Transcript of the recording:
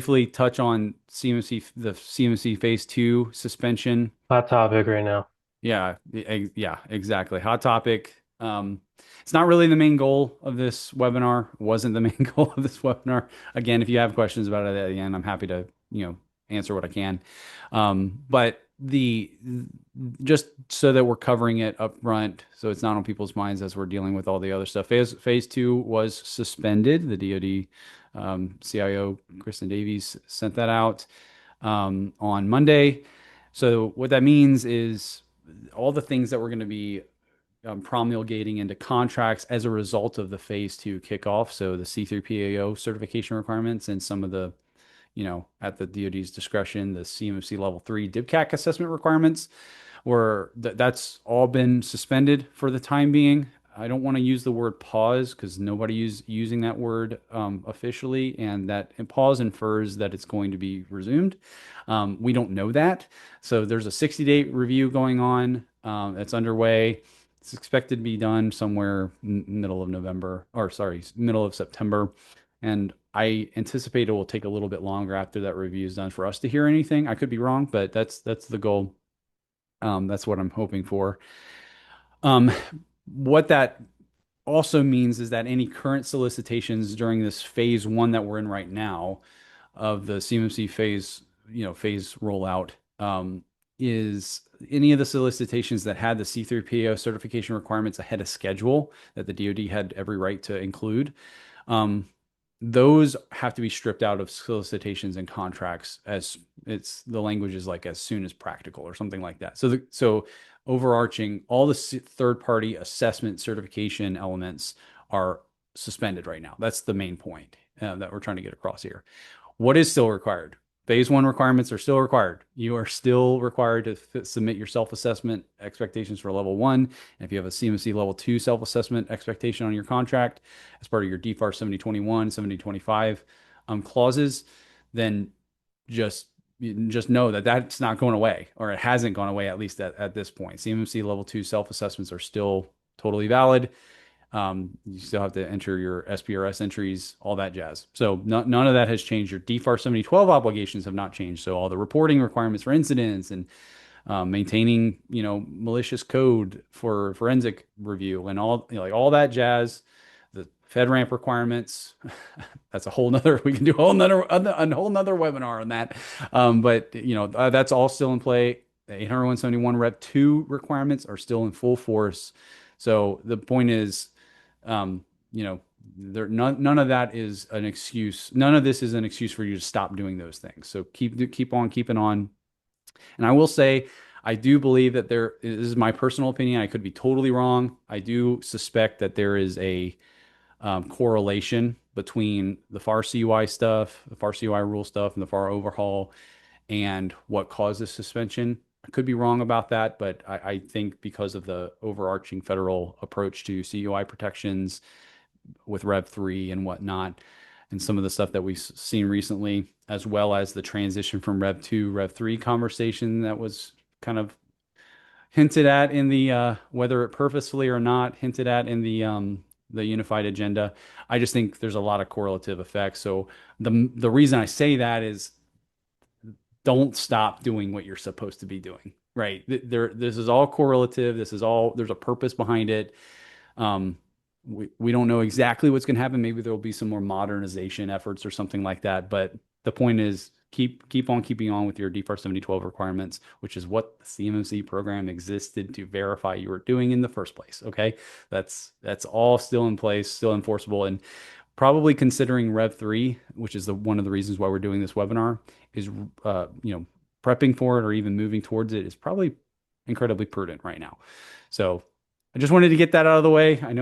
briefly touch on CMMC, the CMMC Phase II suspension. Hot topic right now. Yeah, exactly. Hot topic. It's not really the main goal of this webinar. It wasn't the main goal of this webinar. Again, if you have questions about it at the end, I'm happy to, answer what I can. But the just so that we're covering it up front, so it's not on people's minds as we're dealing with all the other stuff. Phase two was suspended. The DoD CIO Kristen Davies sent that out on Monday. So what that means is all the things that we're going to be promulgating into contracts as a result of the phase two kickoff. So the C3PAO certification requirements and some of the, at the DoD's discretion, the CMMC level 3 DIBCAC assessment requirements where that's all been suspended for the time being. I don't want to use the word pause because nobody is using that word officially, and that pause infers that it's going to be resumed. We don't know that. So there's a 60-day review going on that's underway. It's expected to be done somewhere middle of November, or sorry, middle of September. And I anticipate it will take a little bit longer after that review is done for us to hear anything. I could be wrong, but that's the goal. That's what I'm hoping for. Um, what that also means is that any current solicitations during this phase one that we're in right now of the CMMC phase rollout, is any of the solicitations that had the C3PO certification requirements ahead of schedule that the DoD had every right to include. Um, those have to be stripped out of solicitations and contracts as it's the language is like as soon as practical or something like that. So overarching, all the third party assessment certification elements are suspended right now. That's the main point that we're trying to get across here. What is still required? Phase one requirements are still required. You are still required to submit your self-assessment expectations for level one. And if you have a CMC level two self-assessment expectation on your contract as part of your DFARS 7021, 7025 clauses, then just just know that that's not going away, or it hasn't gone away, at least at this point. CMMC level two self-assessments are still totally valid. You still have to enter your SPRS entries, all that jazz. So none of that has changed. Your DFAR 7012 obligations have not changed. So all the reporting requirements for incidents and maintaining, malicious code for forensic review and all, like all that jazz, the FedRAMP requirements. That's a whole nother, we can do a whole nother webinar on that. But that's all still in play. The 80171 Rep 2 requirements are still in full force. So the point is, um, you know, none of that is an excuse. None of this is an excuse for you to stop doing those things. So keep on keeping on. And I will say, I do believe that this is my personal opinion. I could be totally wrong. I do suspect that there is a correlation between the FAR CUI stuff, the FAR CUI rule stuff, and the FAR overhaul and what caused the suspension. I could be wrong about that, but I think because of the overarching federal approach to CUI protections with Rev 3 and whatnot, and some of the stuff that we've seen recently, as well as the transition from Rev 2, Rev 3 conversation that was kind of hinted at in the whether it purposefully or not hinted at in the unified agenda. I just think there's a lot of correlative effects. So the reason I say that is don't stop doing what you're supposed to be doing. Right. This is all correlative. There's a purpose behind it. We don't know exactly what's going to happen. Maybe there'll be some more modernization efforts or something like that. But the point is keep on keeping on with your DFAR 7012 requirements, which is what the CMMC program existed to verify you were doing in the first place. Okay. That's all still in place, still enforceable. And probably considering Rev 3, which is one of the reasons why we're doing this webinar, is prepping for it or even moving towards it is probably incredibly prudent right now. So I just wanted to get that out of the way. I know